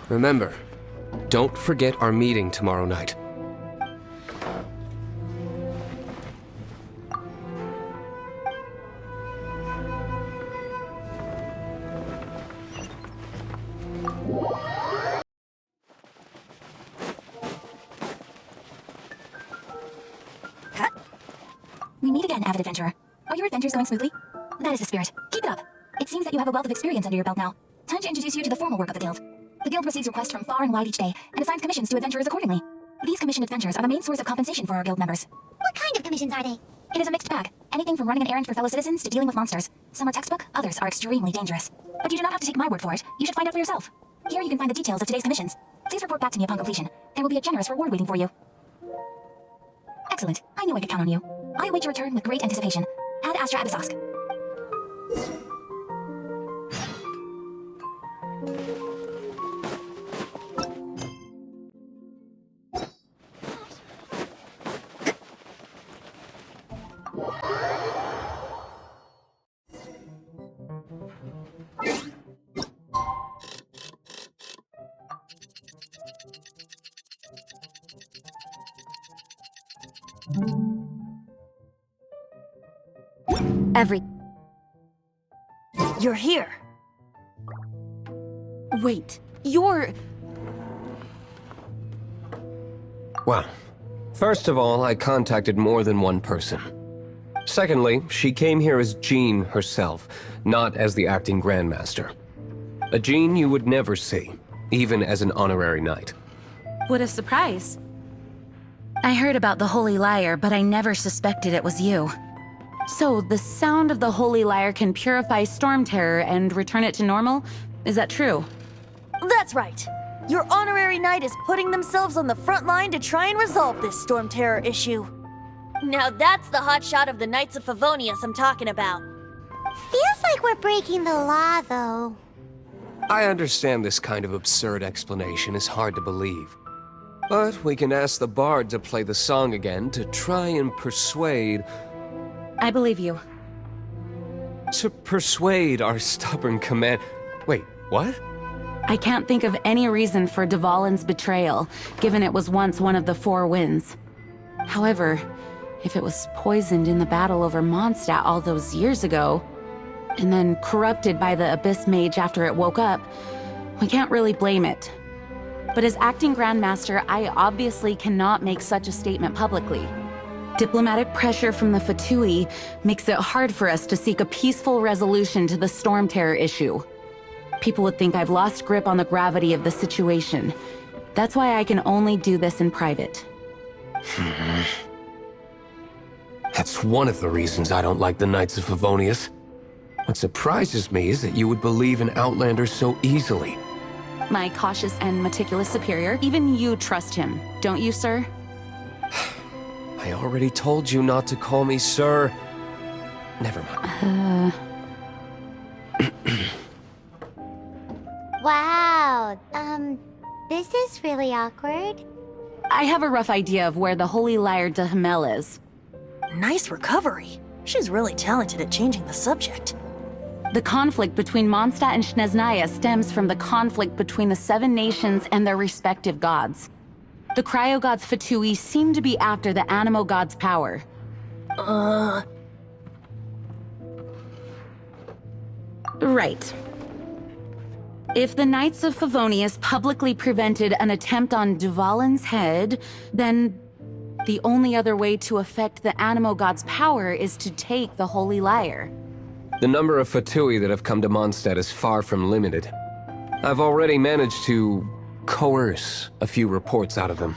Remember, don't forget our meeting tomorrow night. We meet again, avid adventurer. Are your adventures going smoothly? That is the spirit. Keep it up. It seems that you have a wealth of experience under your belt now. Time to introduce you to the formal work of the guild. The guild receives requests from far and wide each day, and assigns commissions to adventurers accordingly. These commissioned adventures are the main source of compensation for our guild members. What kind of commissions are they? It is a mixed bag. Anything from running an errand for fellow citizens to dealing with monsters. Some are textbook, others are extremely dangerous. But you do not have to take my word for it. You should find out for yourself. Here you can find the details of today's commissions. Please report back to me upon completion. There will be a generous reward waiting for you. Excellent. I knew I could count on you. I await your return with great anticipation. Ad Astra Abyssosque. You're here. Wait, you're... Well, first of all, I contacted more than one person. Secondly, she came here as Jean herself, not as the acting Grandmaster. A Jean you would never see, even as an honorary knight. What a surprise. I heard about the Holy Lyre, but I never suspected it was you. So, the sound of the Holy Lyre can purify Storm Terror and return it to normal? Is that true? That's right. Your honorary knight is putting themselves on the front line to try and resolve this Storm Terror issue. Now that's the hotshot of the Knights of Favonius I'm talking about. Feels like we're breaking the law, though. I understand this kind of absurd explanation is hard to believe. But we can ask the bard to play the song again to try and persuade... I believe you. To persuade our stubborn command... Wait, what? I can't think of any reason for Dvalin's betrayal, given it was once one of the Four Winds. However, if it was poisoned in the battle over Mondstadt all those years ago, and then corrupted by the Abyss Mage after it woke up, we can't really blame it. But as acting Grandmaster, I obviously cannot make such a statement publicly. Diplomatic pressure from the Fatui makes it hard for us to seek a peaceful resolution to the Storm Terror issue. People would think I've lost grip on the gravity of the situation. That's why I can only do this in private. That's one of the reasons I don't like the Knights of Favonius. What surprises me is that you would believe in Outlanders so easily. My cautious and meticulous superior, even you trust him, don't you, sir? I already told you not to call me sir. Never mind. Wow, this is really awkward. I have a rough idea of where the Holy Lyre de Himmel is. Nice recovery. She's really talented at changing the subject. The conflict between Mondstadt and Snezhnaya stems from the conflict between the Seven Nations and their respective gods. The Cryo-Gods Fatui seem to be after the Animo God's power. Right. If the Knights of Favonius publicly prevented an attempt on Dvalin's head, then the only other way to affect the Animo God's power is to take the Holy Lyre. The number of Fatui that have come to Mondstadt is far from limited. I've already managed to coerce a few reports out of them.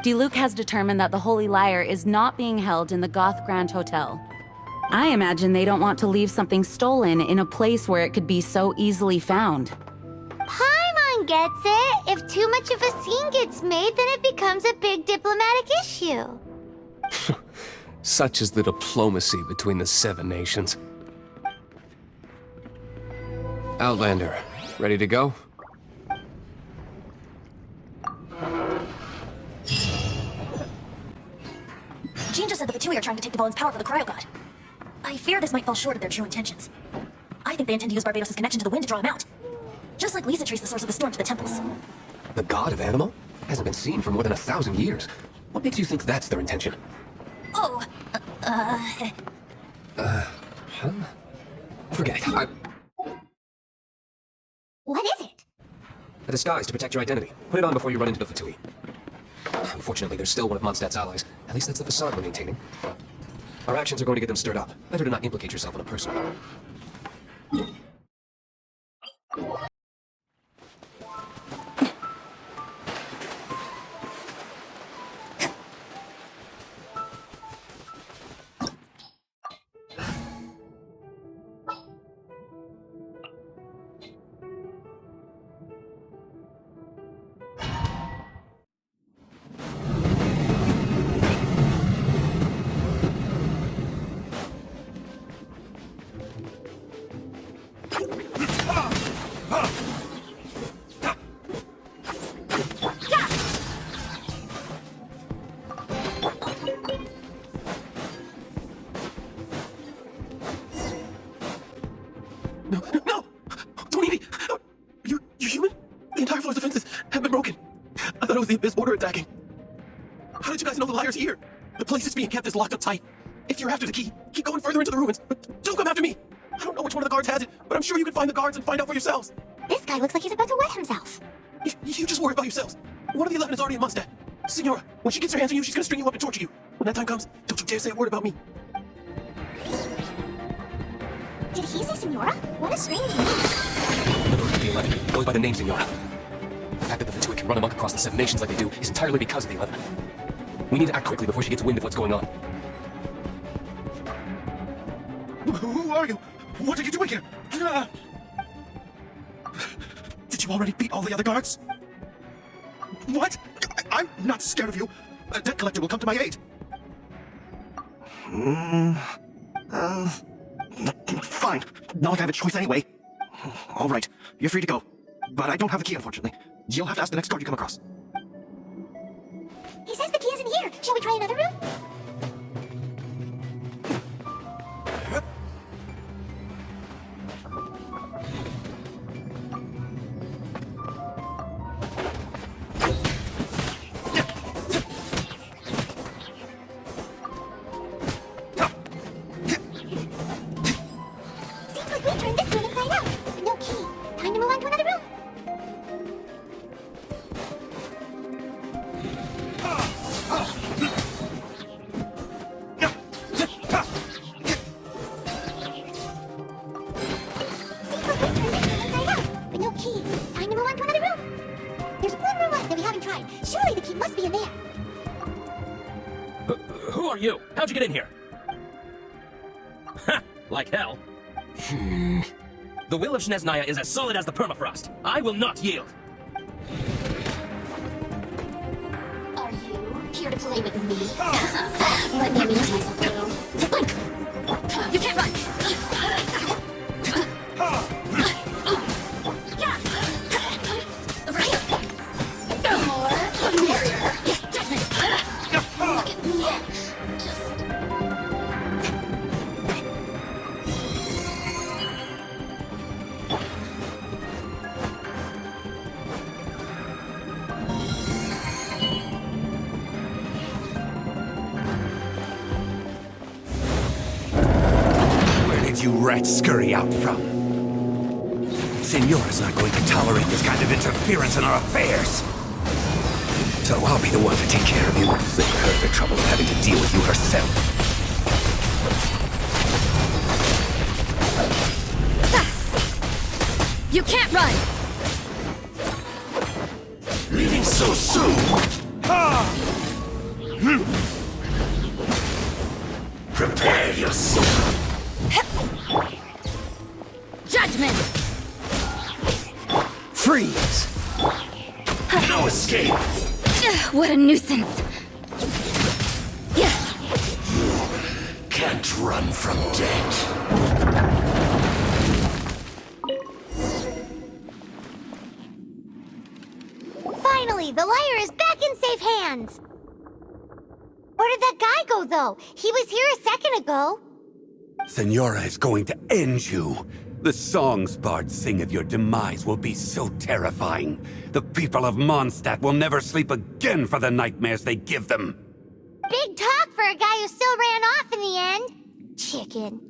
Diluc has determined that the Holy Lyre is not being held in the Goth Grand Hotel. I imagine they don't want to leave something stolen in a place where it could be so easily found. Paimon gets it. If too much of a scene gets made, then it becomes a big diplomatic issue. Such is the diplomacy between the Seven Nations. Outlander, ready to go? Jean just said the Fatui are trying to take Dvalin's power for the Cryo-God. I fear this might fall short of their true intentions. I think they intend to use Barbados' connection to the wind to draw him out. Just like Lisa traced the source of the storm to the temples. The god of Animo? Hasn't been seen for more than 1,000 years. What makes you think that's their intention? Oh, Forget it. What is it? A disguise to protect your identity. Put it on before you run into the Fatui. Unfortunately, they're still one of Mondstadt's allies. At least that's the facade we're maintaining. Our actions are going to get them stirred up. Better to not implicate yourself on a personal level. No! No! Don't eat me! You're human? The entire floor's defenses have been broken. I thought it was the Abyss Order attacking. How did you guys know the liar's here? The place is being kept is locked up tight. If you're after the key, keep going further into the ruins. But don't come after me! I don't know which one of the guards has it, but I'm sure you can find the guards and find out for yourselves. This guy looks like he's about to wet himself. You just worry about yourselves. One of the 11 is already in Mondstadt. Signora, when she gets her hands on you, she's gonna string you up and torture you. When that time comes, don't you dare say a word about me. Did he say Senora? What a strange name. The Lord of the 11 goes by the name Signora. The fact that the Fatui can run amok across the 7 nations like they do is entirely because of the 11. We need to act quickly before she gets wind of what's going on. Who are you? What are you doing here? Did you already beat all the other guards? What? I'm not scared of you. A debt collector will come to my aid. Fine. Not like I have a choice anyway. All right. You're free to go. But I don't have the key, unfortunately. You'll have to ask the next guard you come across. He says the key isn't here. Shall we try another room? Seems like we turned this room inside out. No key. Time to move on to another room. Seems like we turned this room inside out. But no key. Time to move on to another room. There's one room left that we haven't tried. Surely the key must be in there. Who are you? How'd you get in here? Ha! Like hell. The will of Shneznaya is as solid as the permafrost. I will not yield. Are you here to play with me? Let me amuse myself a little. Blink! You can't run! Over here! More, merrier! Judgment! Look at me! Just... Where did you rats scurry out from? Signora's not going to tolerate this kind of interference in our affairs. So I'll be the one to take care of you and save her the trouble of having to deal with you herself. You can't run! Leaving so soon! Prepare yourself. Judgment! Freeze! No escape! What a nuisance! Can't run from death. Finally, the liar is back in safe hands! Where did that guy go, though? He was here a second ago. Signora is going to end you. The songs bards sing of your demise will be so terrifying. The people of Mondstadt will never sleep again for the nightmares they give them. Big talk for a guy who still ran off in the end. Chicken.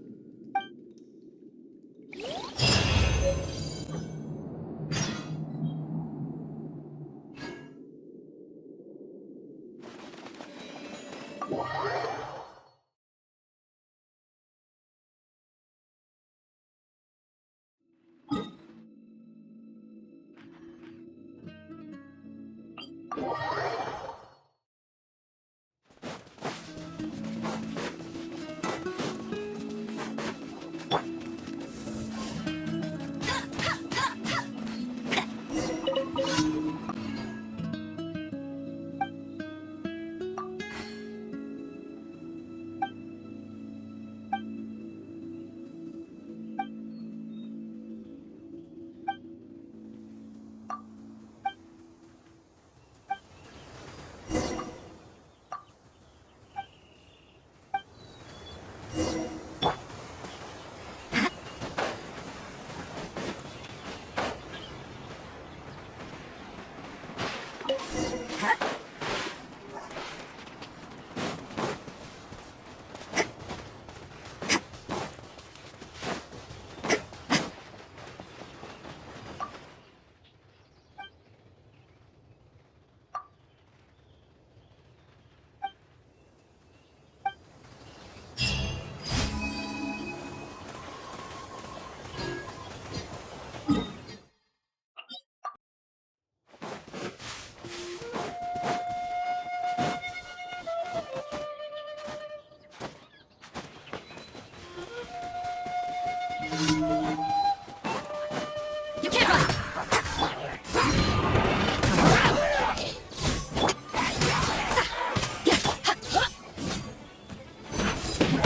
You can't run!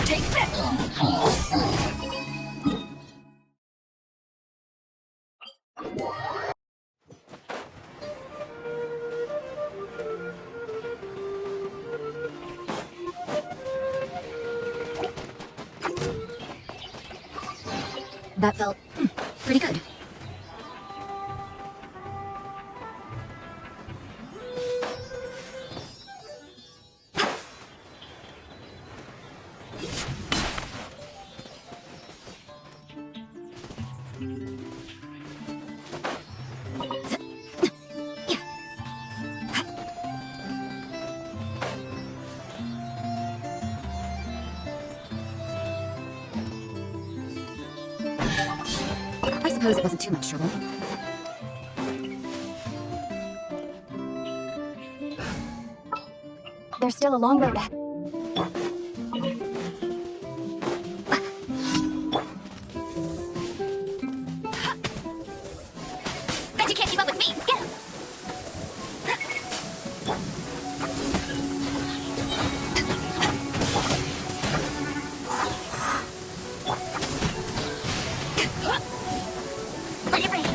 Take this! That felt pretty good. I suppose it wasn't too much trouble. There's still a long road ahead. Bet you can't keep up with me! Get him! Are you ready?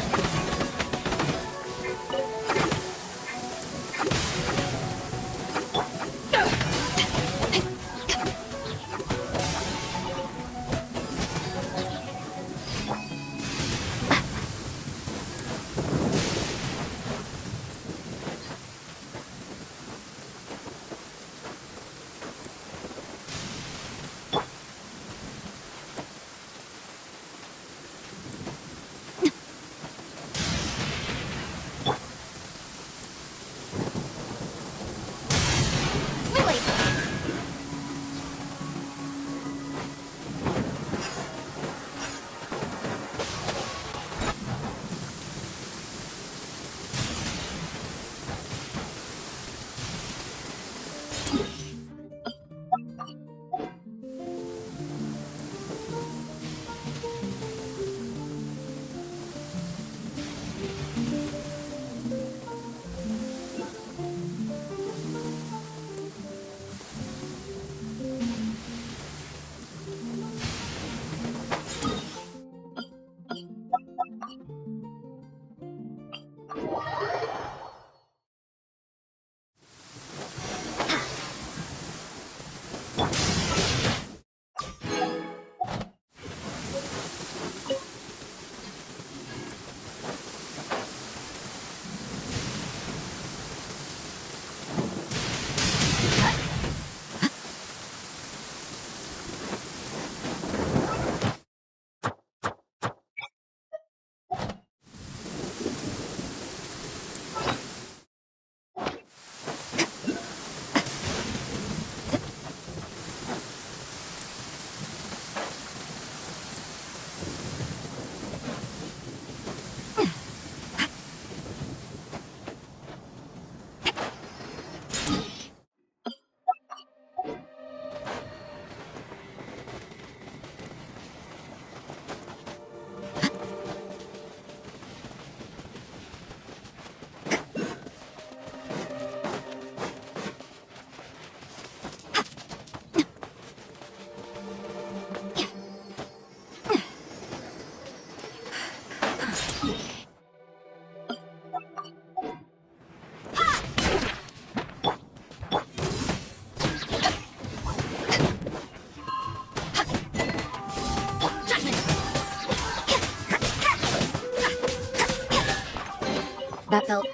That felt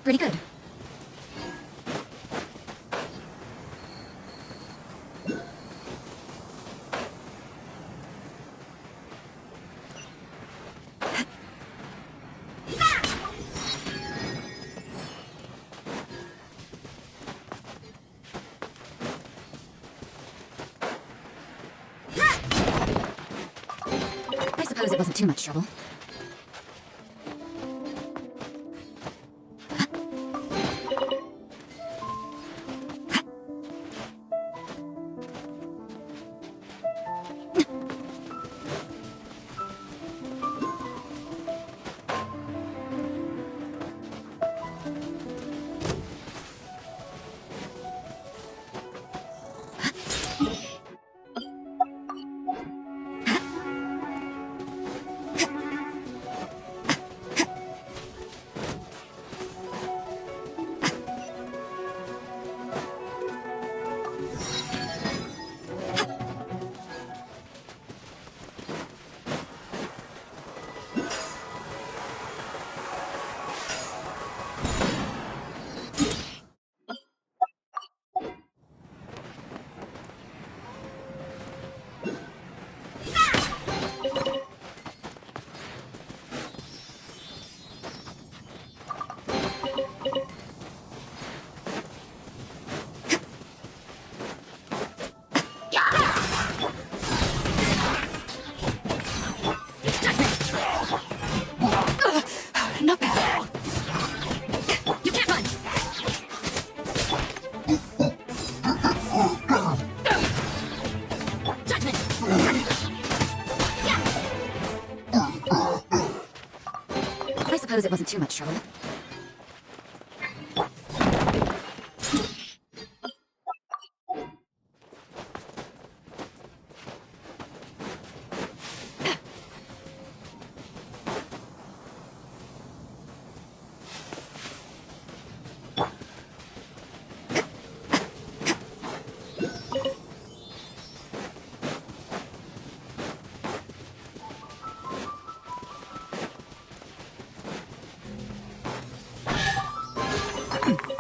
pretty good. I suppose it wasn't too much trouble. Not bad. You can't run! Judgment! I suppose it wasn't too much trouble.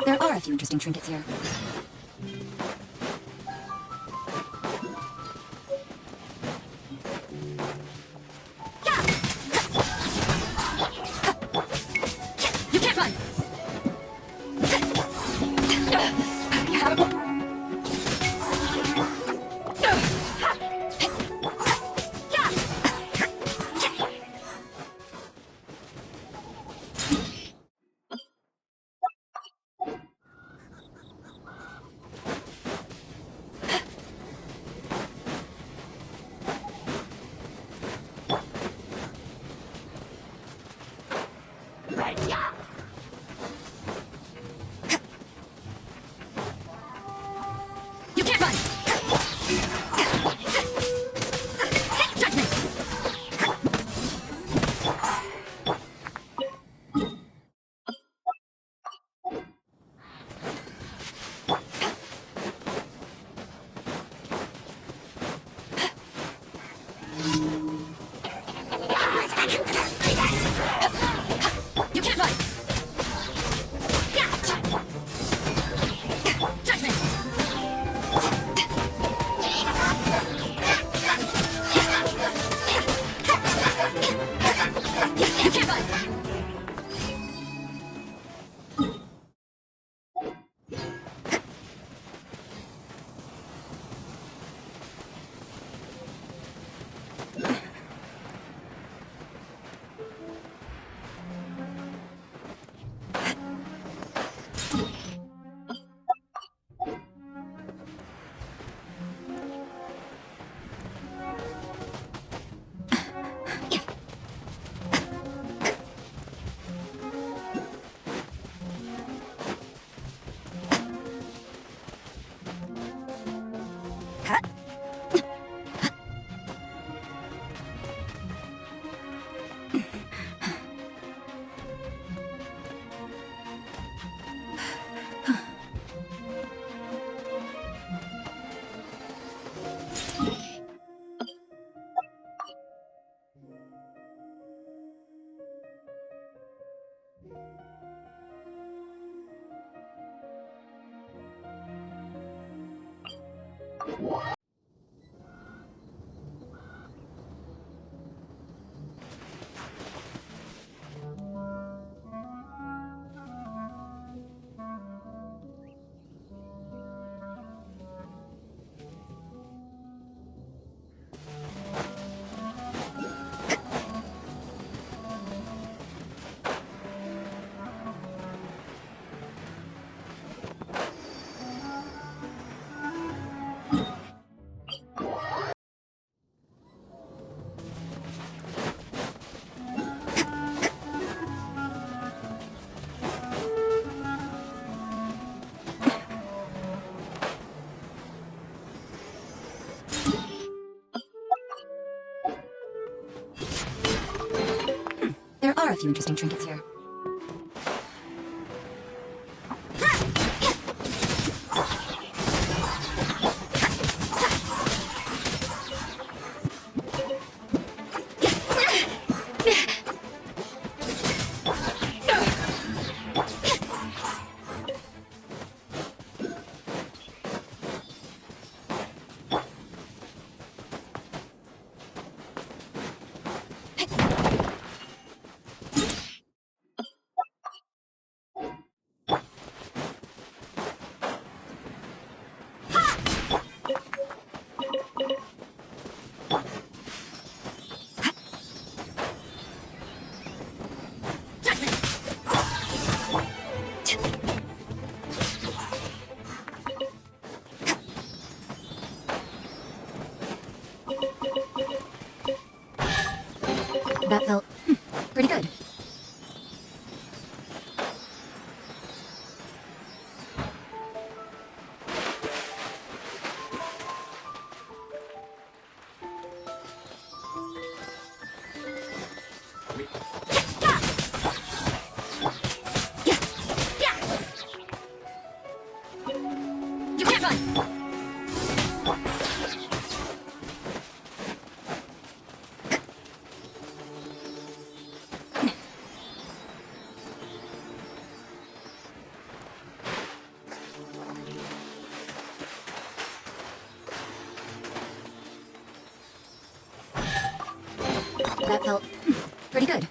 There are a few interesting trinkets here. You can't run! You can't run! Judgment! You can't run! Judgment! You can't run! There are a few interesting trinkets here. That felt pretty good. You can't run! That felt pretty good.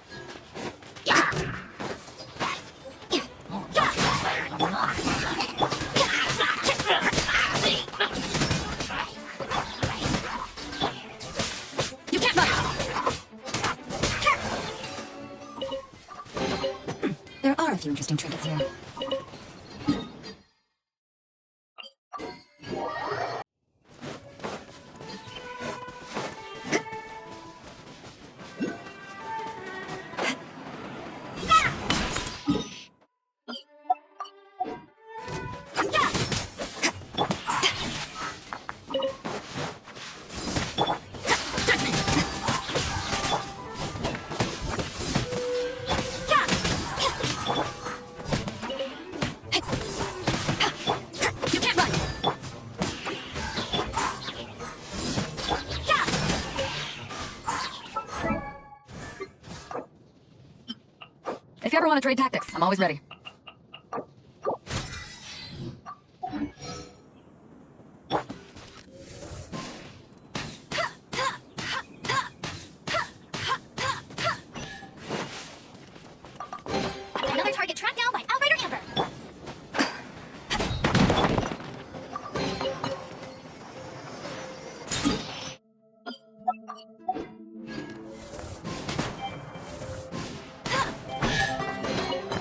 You can't run! There are a few interesting trinkets here. You can't run! If you ever want to trade tactics, I'm always ready. Another target tracked down by Outrider Amber!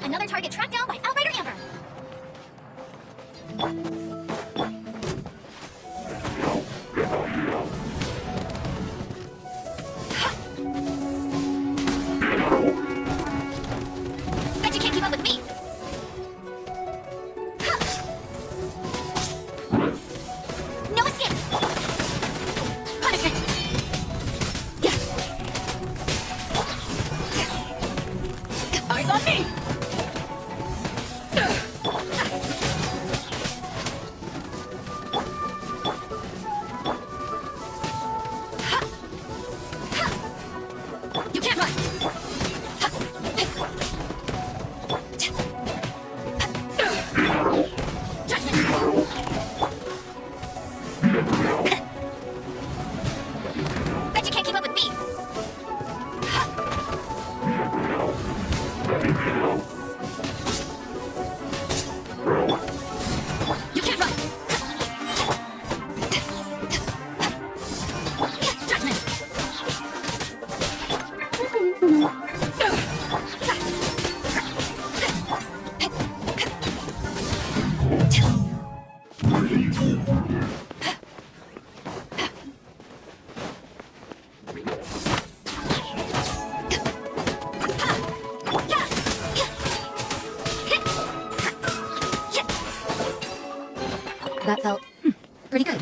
Another target tracked down by Outrider Amber! Bet you can't keep up with me! No escape! Punishment! Eyes on me! That felt pretty good.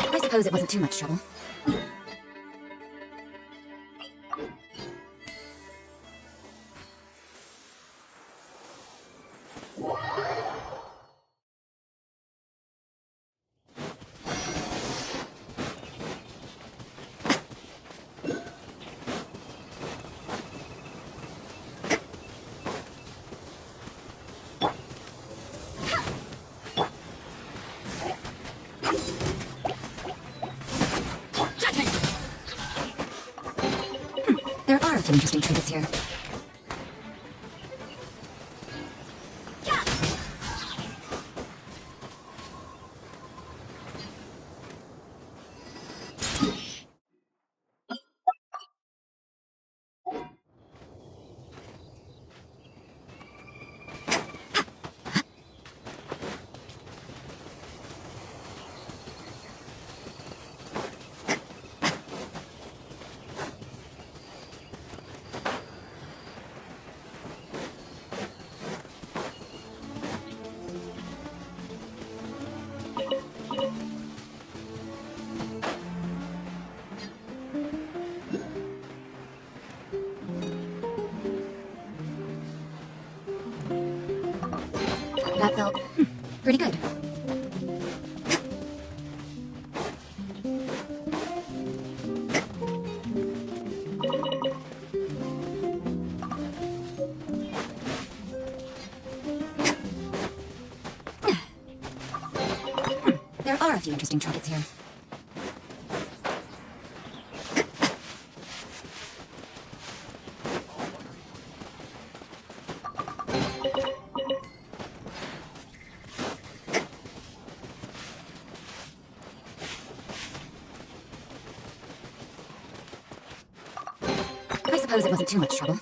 I suppose it wasn't too much trouble. There are a few interesting trinkets here. That felt pretty good. There are a few interesting trinkets here. I suppose it wasn't too much trouble.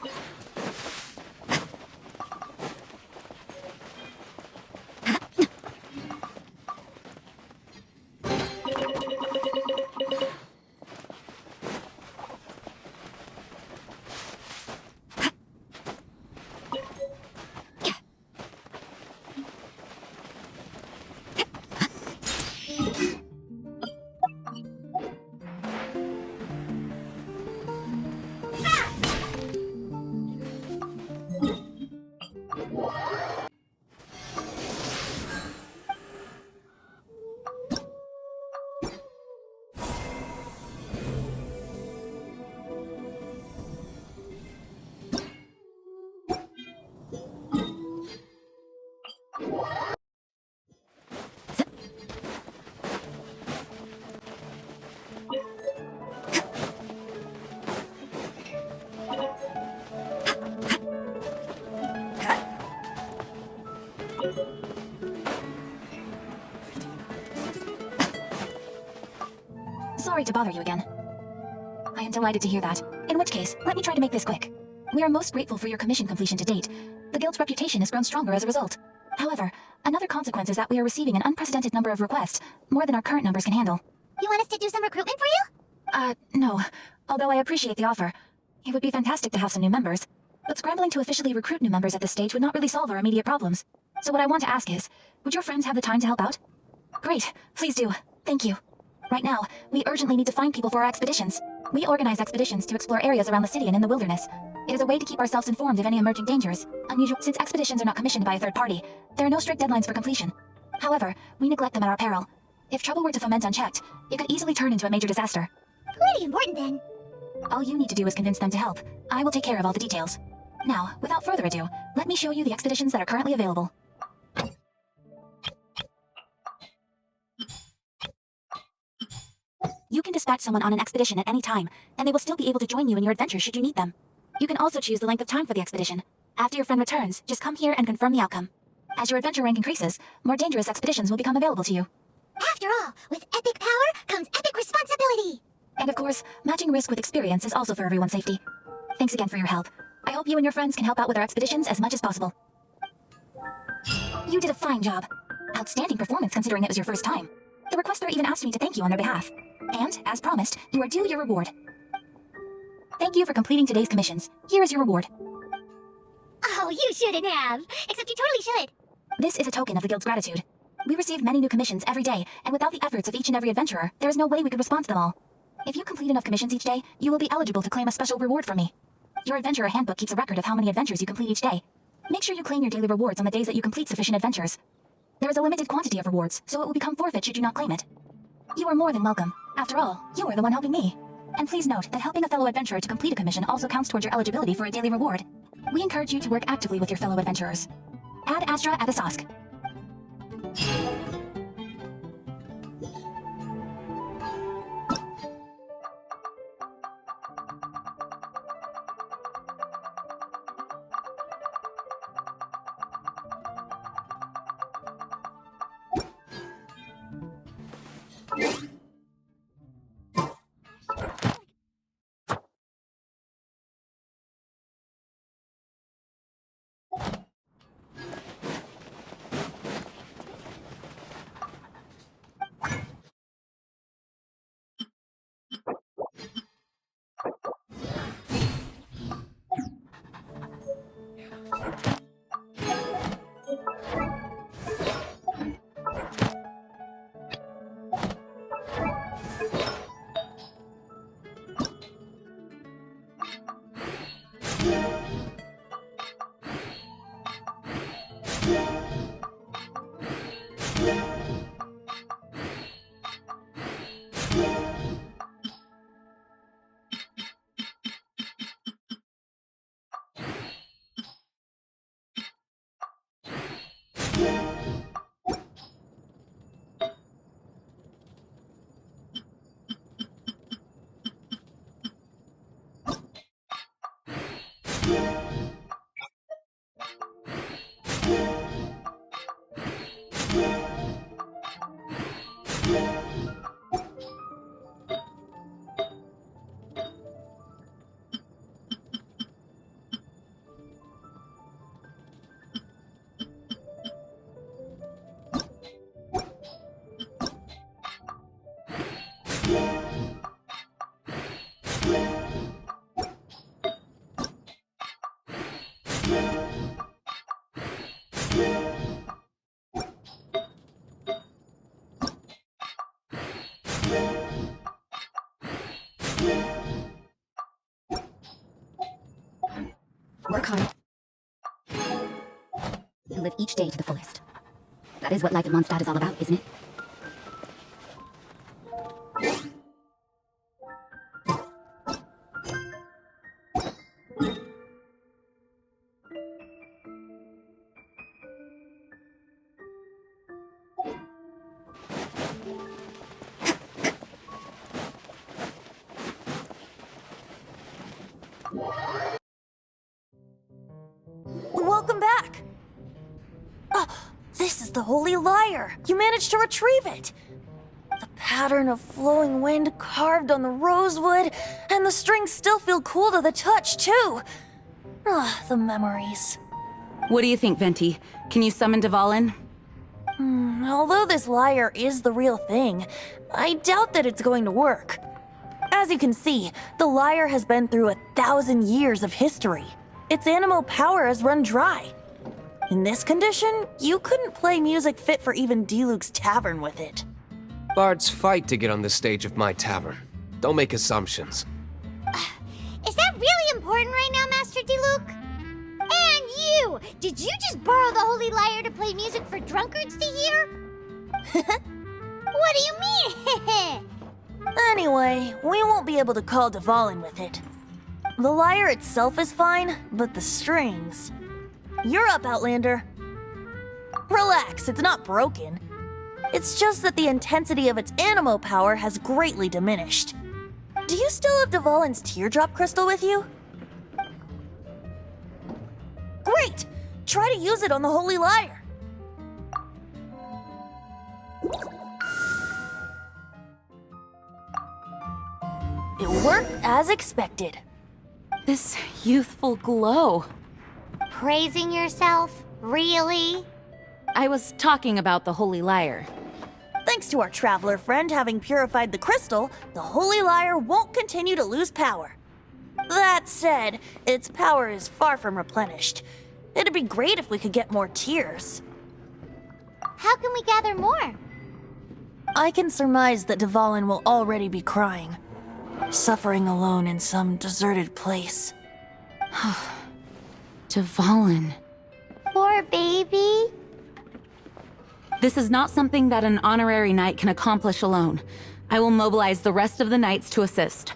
Sorry to bother you again. I am delighted to hear that. In which case, let me try to make this quick. We are most grateful for your commission completion to date. The Guild's reputation has grown stronger as a result. However, another consequence is that we are receiving an unprecedented number of requests, more than our current numbers can handle. You want us to do some recruitment for you? No. Although I appreciate the offer. It would be fantastic to have some new members. But scrambling to officially recruit new members at this stage would not really solve our immediate problems. So what I want to ask is, would your friends have the time to help out? Great. Please do. Thank you. Right now, we urgently need to find people for our expeditions. We organize expeditions to explore areas around the city and in the wilderness. It is a way to keep ourselves informed of any emerging dangers. Unusual, since expeditions are not commissioned by a third party, there are no strict deadlines for completion. However, we neglect them at our peril. If trouble were to foment unchecked, it could easily turn into a major disaster. Pretty important then. All you need to do is convince them to help. I will take care of all the details. Now, without further ado, let me show you the expeditions that are currently available. You can dispatch someone on an expedition at any time, and they will still be able to join you in your adventure should you need them. You can also choose the length of time for the expedition. After your friend returns, just come here and confirm the outcome. As your adventure rank increases, more dangerous expeditions will become available to you. After all, with epic power comes epic responsibility. And of course, matching risk with experience is also for everyone's safety. Thanks again for your help. I hope you and your friends can help out with our expeditions as much as possible. You did a fine job. Outstanding performance considering it was your first time. The requester even asked me to thank you on their behalf. And, as promised, you are due your reward. Thank you for completing today's commissions. Here is your reward. Oh, you shouldn't have. Except you totally should. This is a token of the Guild's gratitude. We receive many new commissions every day, and without the efforts of each and every adventurer, there is no way we could respond to them all. If you complete enough commissions each day, you will be eligible to claim a special reward from me. Your adventurer handbook keeps a record of how many adventures you complete each day. Make sure you claim your daily rewards on the days that you complete sufficient adventures. There is a limited quantity of rewards, so it will become forfeit should you not claim it. You are more than welcome. After all, you are the one helping me. And please note that helping a fellow adventurer to complete a commission also counts towards your eligibility for a daily reward. We encourage you to work actively with your fellow adventurers. Ad Astra ad Asask. Work hard and live each day to the fullest. That is what life in Mondstadt is all about, isn't it? Welcome back! Oh, this is the Holy Lyre! You managed to retrieve it! The pattern of flowing wind carved on the rosewood, and the strings still feel cool to the touch, too! Ah, the memories. What do you think, Venti? Can you summon Dvalin? Although this lyre is the real thing, I doubt that it's going to work. As you can see, the lyre has been through 1,000 years of history. Its animal power has run dry. In this condition, you couldn't play music fit for even Diluc's tavern with it. Bards fight to get on the stage of my tavern. Don't make assumptions. important right now, Master Diluc? And you! Did you just borrow the Holy Lyre to play music for drunkards to hear? What do you mean? Anyway, we won't be able to call Dvalin with it. The lyre itself is fine, but the strings... You're up, Outlander. Relax, it's not broken. It's just that the intensity of its animo power has greatly diminished. Do you still have Dvalin's teardrop crystal with you? Great! Try to use it on the Holy Lyre. It worked as expected. This youthful glow. Praising yourself? Really? I was talking about the Holy Lyre. Thanks to our traveler friend having purified the crystal, the Holy Lyre won't continue to lose power. That said, its power is far from replenished. It'd be great if we could get more tears. How can we gather more? I can surmise that Dvalin will already be crying, suffering alone in some deserted place. Dvalin. Poor baby. This is not something that an honorary knight can accomplish alone. I will mobilize the rest of the knights to assist.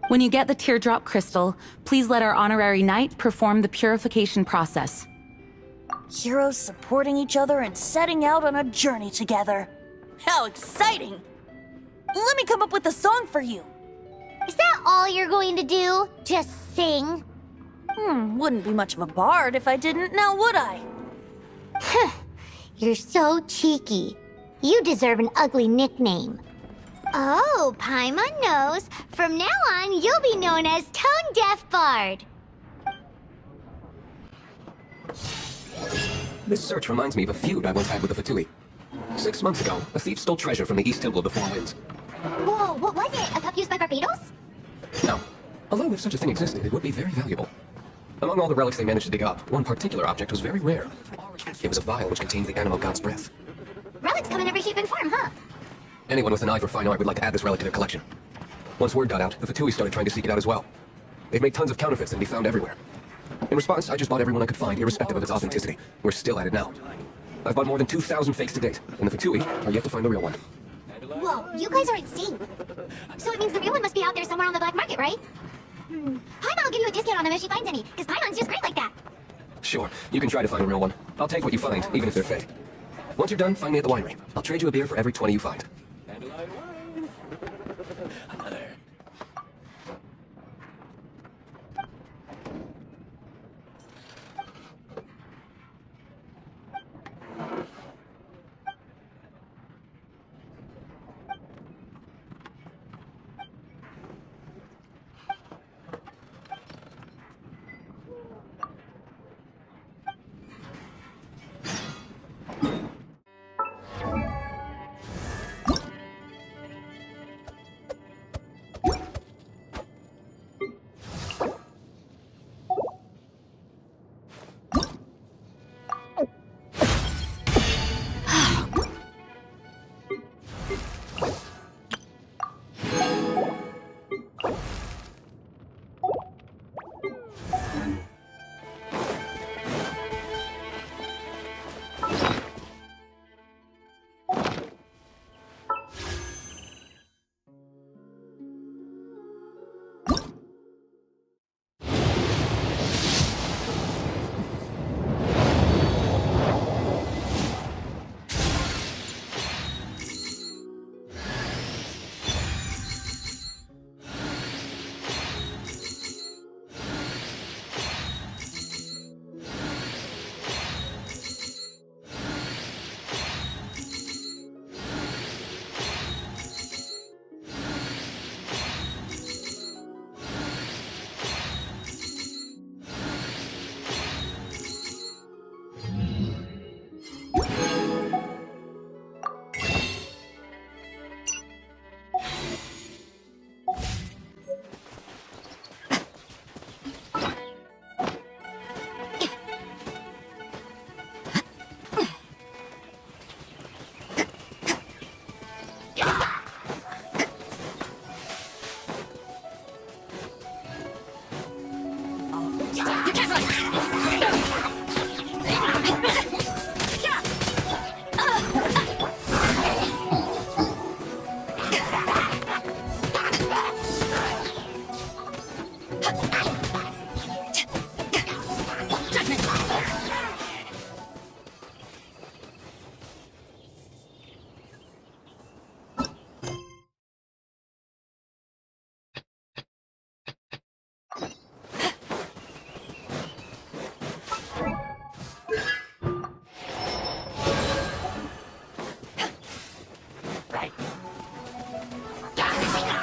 When you get the teardrop crystal, please let our honorary knight perform the purification process. Heroes supporting each other and setting out on a journey together. How exciting! Let me come up with a song for you. Is that all you're going to do? Just sing? Wouldn't be much of a bard if I didn't, now would I? You're so cheeky. You deserve an ugly nickname. Oh, Paimon knows. From now on, you'll be known as Tone Deaf Bard. This search reminds me of a feud I once had with the Fatui. 6 months ago, a thief stole treasure from the East Temple of the Four Winds. Whoa, what was it? A cup used by Barbados? No. Although if such a thing existed, it would be very valuable. Among all the relics they managed to dig up, one particular object was very rare. It was a vial which contained the animal god's breath. Relics come in every shape and form, huh? Anyone with an eye for fine art would like to add this relic to their collection. Once word got out, the Fatui started trying to seek it out as well. They've made tons of counterfeits that can be found everywhere. In response, I just bought everyone I could find, irrespective of its authenticity. We're still at it now. I've bought more than 2,000 fakes to date, and the Fatui are yet to find the real one. Whoa, you guys are insane. So it means the real one must be out there somewhere on the black market, right? Paimon will give you a discount on them if she finds any, because Paimon's just great like that. Sure, you can try to find a real one. I'll take what you find, even if they're fake. Once you're done, find me at the winery. I'll trade you a beer for every 20 you find.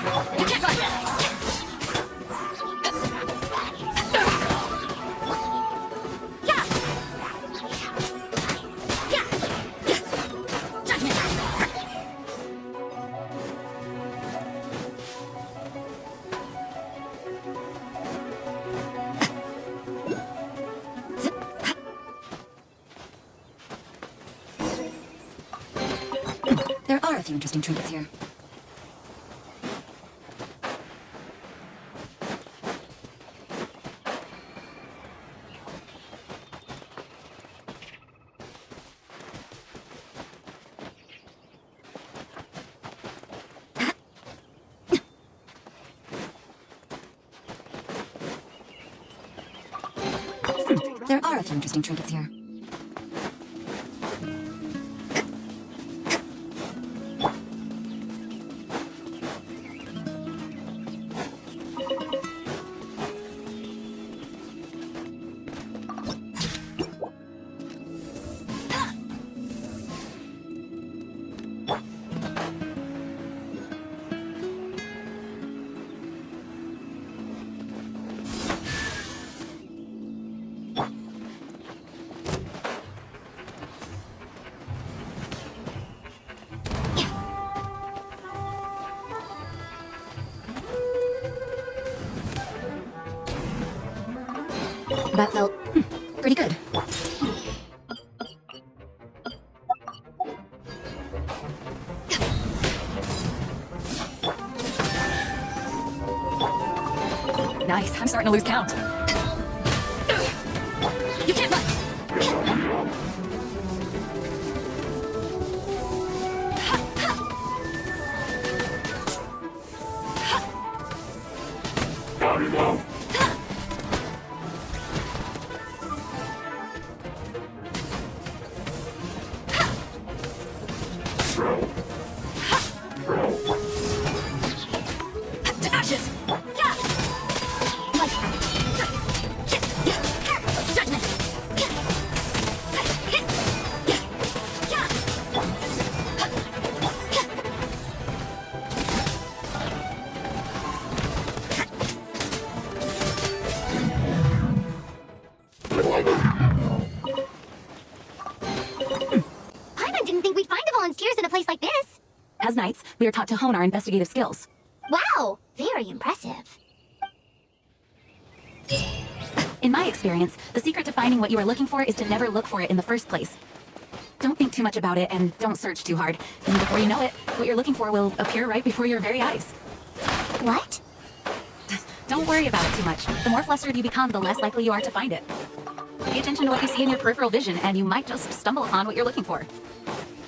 You can't run! Yeah! Yeah! Judgment! There are a few interesting trinkets here. There are a few interesting trinkets here. That felt pretty good. Nice. I'm starting to lose count. You can't run! To ashes! Judgment! Paimon didn't think we'd find the volunteers in a place like this. As knights, we are taught to hone our investigative skills. Wow, very impressive. In my experience, the secret to finding what you are looking for is to never look for it in the first place. Don't think too much about it and don't search too hard. And before you know it, what you're looking for will appear right before your very eyes. What? Don't worry about it too much. The more flustered you become, the less likely you are to find it. Pay attention to what you see in your peripheral vision, and you might just stumble upon what you're looking for.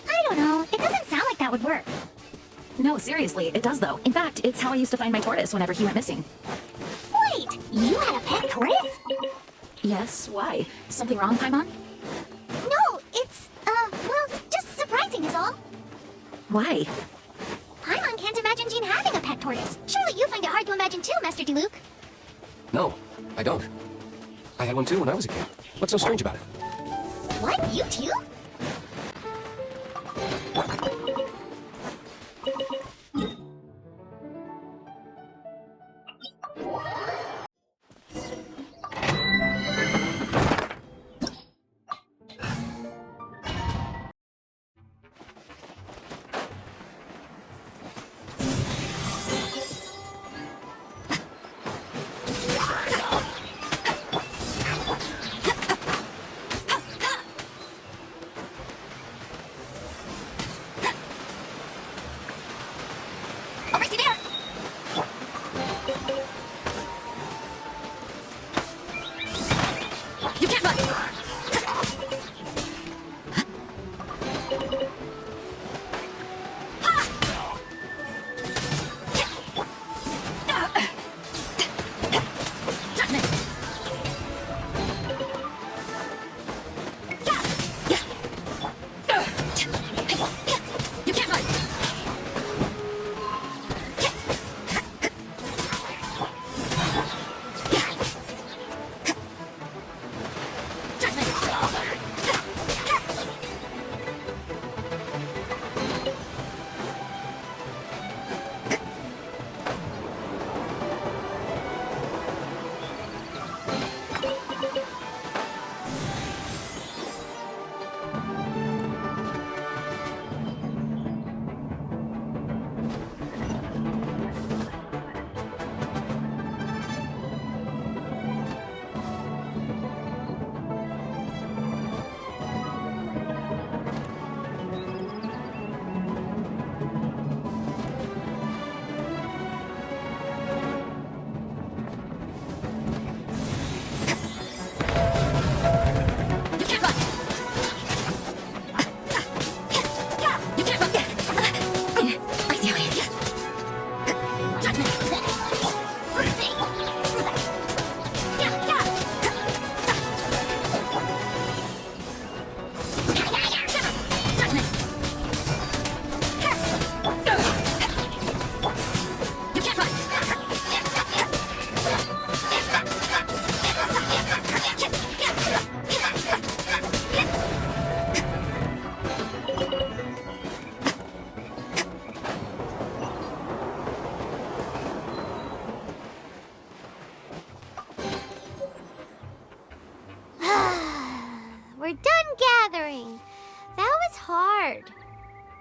I don't know. It doesn't sound like that would work. No, seriously, it does though. In fact, it's how I used to find my tortoise whenever he went missing. Wait, you had a pet tortoise? Yes, why? Something wrong, Paimon? No, it's, well, just surprising is all. Why? Paimon can't imagine Jean having a pet tortoise. Surely you find it hard to imagine too, Master Diluc. No, I don't. I had one too when I was a kid. What's so strange about it? What, you too?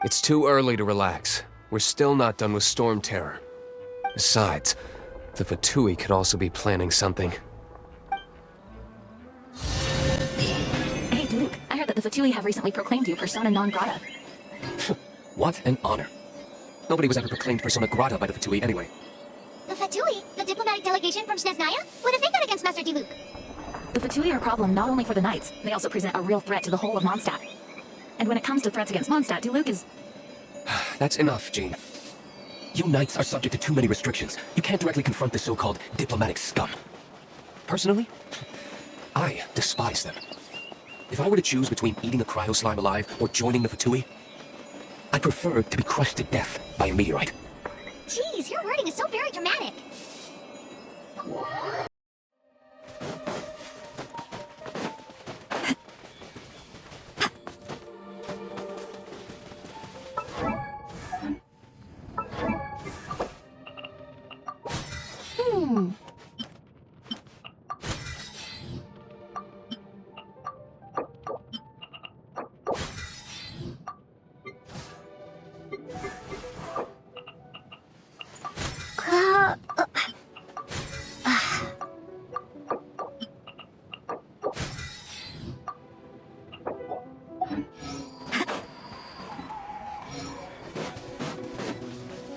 It's too early to relax. We're still not done with Storm Terror. Besides, the Fatui could also be planning something. Hey, Luke, I heard that the Fatui have recently proclaimed you persona non grata. What an honor. Nobody was ever proclaimed persona grata by the Fatui anyway. The Fatui? The diplomatic delegation from Snezhnaya? What have they got against Master Diluc? The Fatui are a problem not only for the Knights, they also present a real threat to the whole of Mondstadt. And when it comes to threats against Mondstadt, Diluc is... That's enough, Jean. You Knights are subject to too many restrictions. You can't directly confront the so-called diplomatic scum. Personally, I despise them. If I were to choose between eating a cryo slime alive or joining the Fatui, I prefer to be crushed to death by a meteorite. Jeez, your wording is so very dramatic.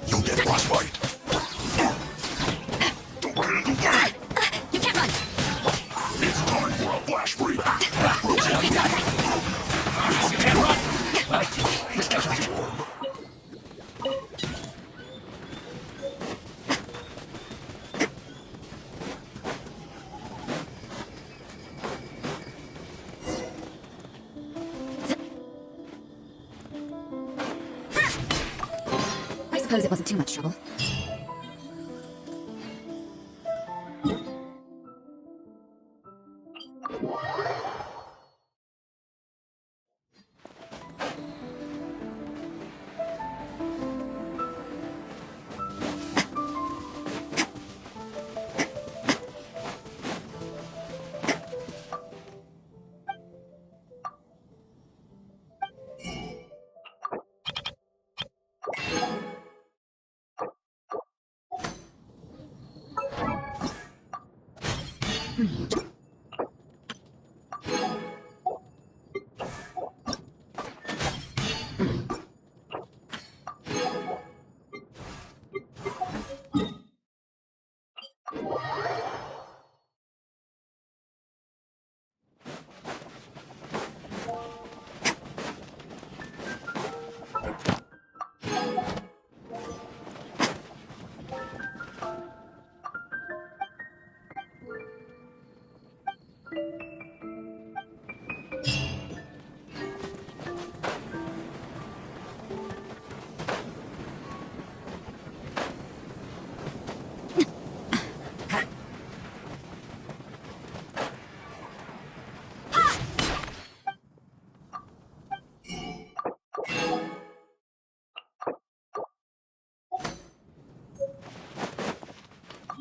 You'll get frostbite. You can't run! It's time for a flash freeze. You can't run! I suppose it wasn't too much trouble.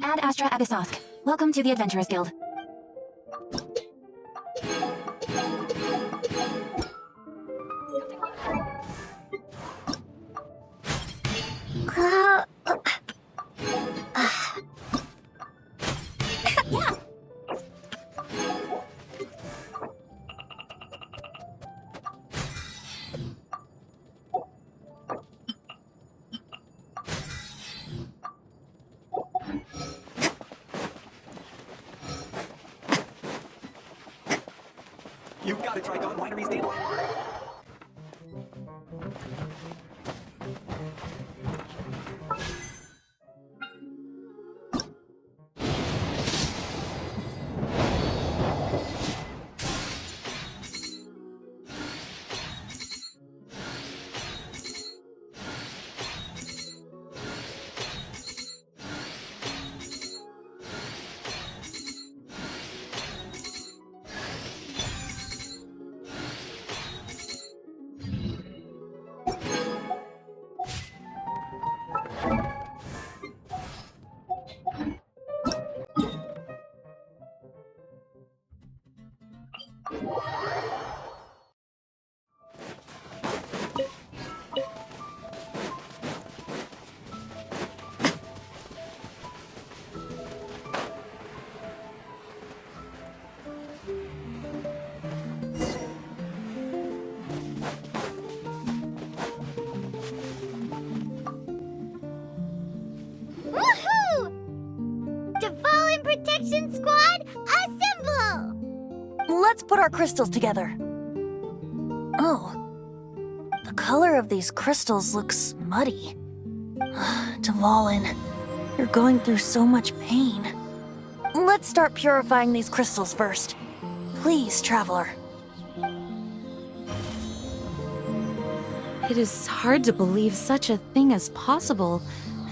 Ad Astra Abyssosque. Welcome to the Adventurers Guild. You've got to try Dawn Winery's dandelion. put our crystals together. Oh. The color of these crystals looks muddy. Dvalin, you're going through so much pain. Let's start purifying these crystals first. Please, Traveler. It is hard to believe such a thing is possible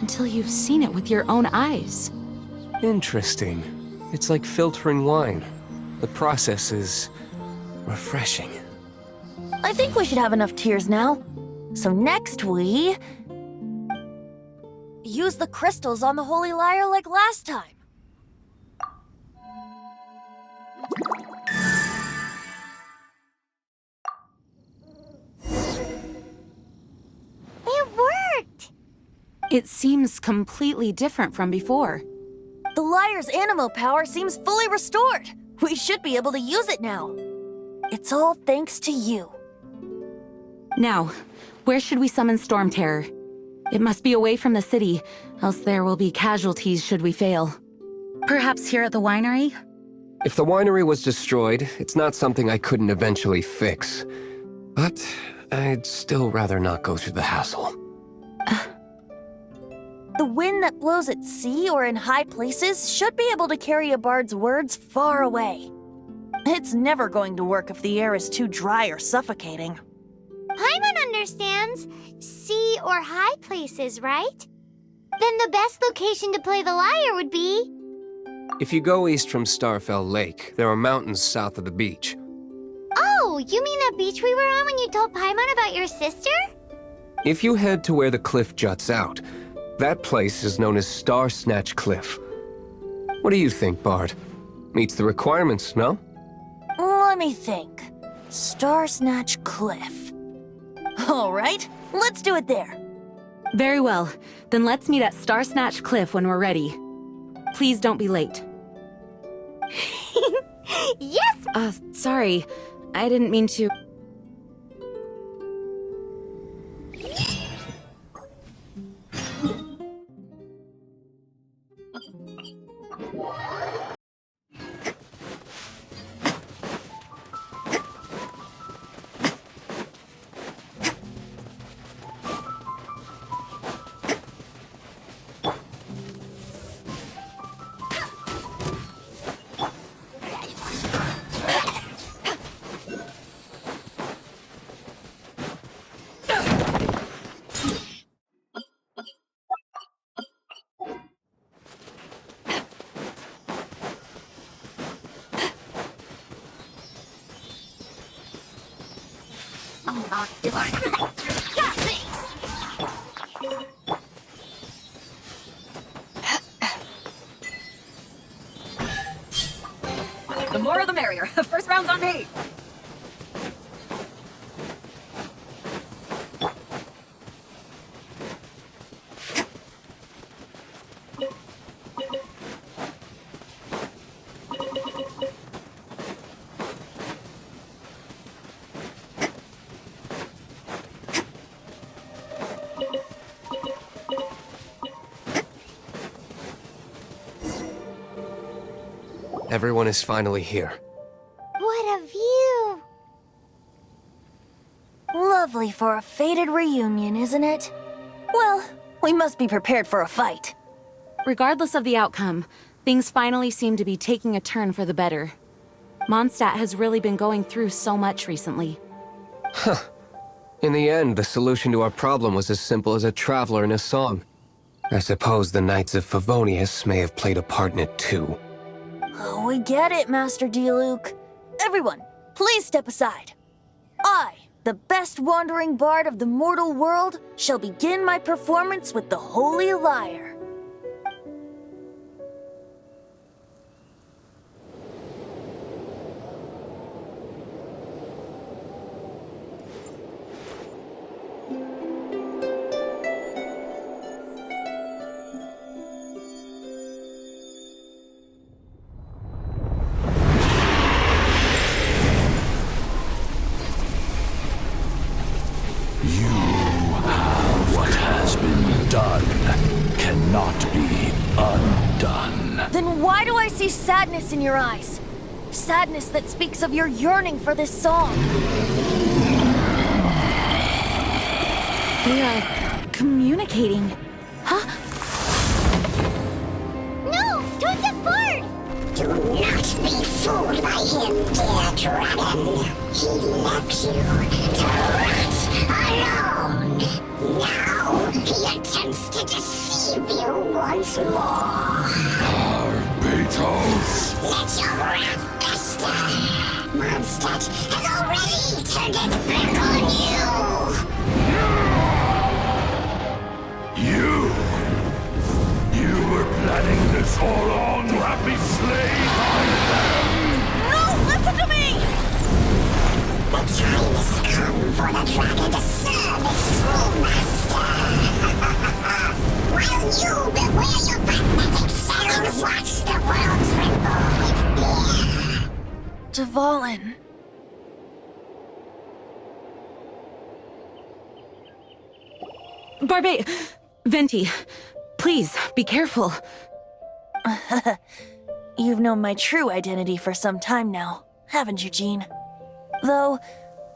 until you've seen it with your own eyes. Interesting. It's like filtering wine. The process is refreshing. I think we should have enough tears now. So next we... use the crystals on the Holy Lyre like last time. It worked! It seems completely different from before. The Lyre's animo power seems fully restored. We should be able to use it now. It's all thanks to you. Now, where should we summon Storm Terror? It must be away from the city, else there will be casualties should we fail. Perhaps here at the winery? If the winery was destroyed, it's not something I couldn't eventually fix. But I'd still rather not go through the hassle. The wind that blows at sea or in high places should be able to carry a bard's words far away. It's never going to work if the air is too dry or suffocating. Paimon understands. Sea or high places, right? Then the best location to play the lyre would be... If you go east from Starfell Lake, there are mountains south of the beach. Oh, you mean that beach we were on when you told Paimon about your sister? If you head to where the cliff juts out, that place is known as Star Snatch Cliff. What do you think, Bard? Meets the requirements, no? Let me think. Star Snatch Cliff. All right, let's do it there. Very well. Then let's meet at Star Snatch Cliff when we're ready. Please don't be late. Yes! Sorry. I didn't mean to... The more the merrier. First round's on me. Everyone is finally here. What a view! Lovely for a fated reunion, isn't it? Well, we must be prepared for a fight. Regardless of the outcome, things finally seem to be taking a turn for the better. Mondstadt has really been going through so much recently. In the end, the solution to our problem was as simple as a traveler in a song. I suppose the Knights of Favonius may have played a part in it too. Oh, we get it, Master Diluc. Everyone, please step aside. I, the best wandering bard of the mortal world, shall begin my performance with the Holy Lyre. What has been done cannot be undone. Then why do I see sadness in your eyes? sadness that speaks of your yearning for this song. They are communicating. Huh? No! Don't get bored! Do not be fooled by him, dear dragon. He left you to rot alone. Now he attempts to deceive you once more. Beetles! Let your wrath fester. Mondstadt has already turned its back on you. You were planning this all along to have me slain by them! No, listen to me! The time has come for the dragon to serve its true master. While you beware your pathetic selves, watch the world tremble with fear. Dvalin. Barbe... Venti, please, be careful. You've known my true identity for some time now, haven't you, Jean? Though,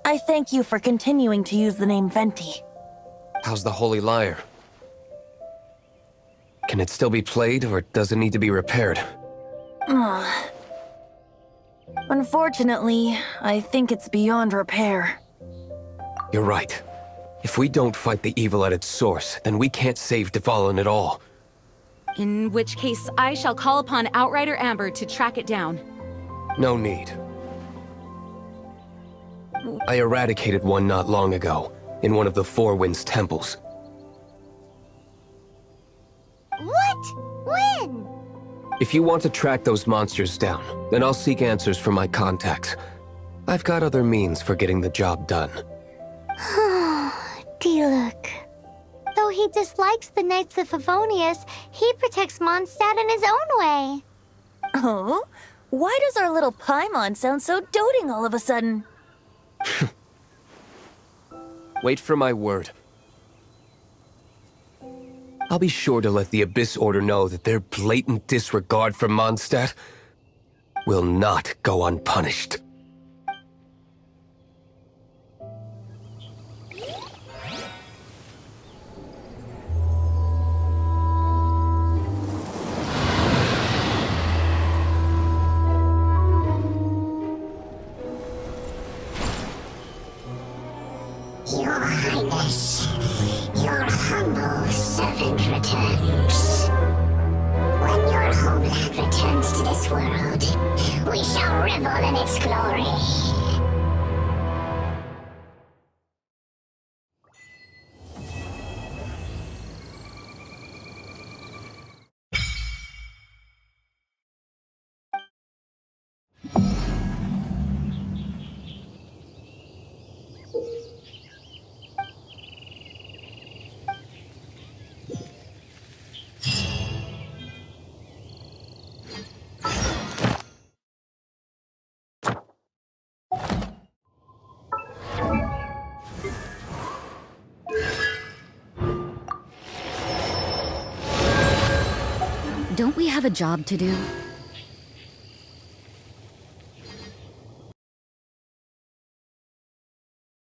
I thank you for continuing to use the name Venti. How's the Holy Lyre? Can it still be played, or does it need to be repaired? Unfortunately, I think it's beyond repair. You're right. If we don't fight the evil at its source, then we can't save Dvalin at all. In which case, I shall call upon Outrider Amber to track it down. No need. I eradicated one not long ago, in one of the Four Winds temples. What? When? If you want to track those monsters down, then I'll seek answers from my contacts. I've got other means for getting the job done. Diluc. Though he dislikes the Knights of Favonius, he protects Mondstadt in his own way. Oh? Why does our little Paimon sound so doting all of a sudden? Wait for my word. I'll be sure to let the Abyss Order know that their blatant disregard for Mondstadt will not go unpunished. Your Highness, your humble servant returns. When your homeland returns to this world, we shall revel in its glory. Don't we have a job to do?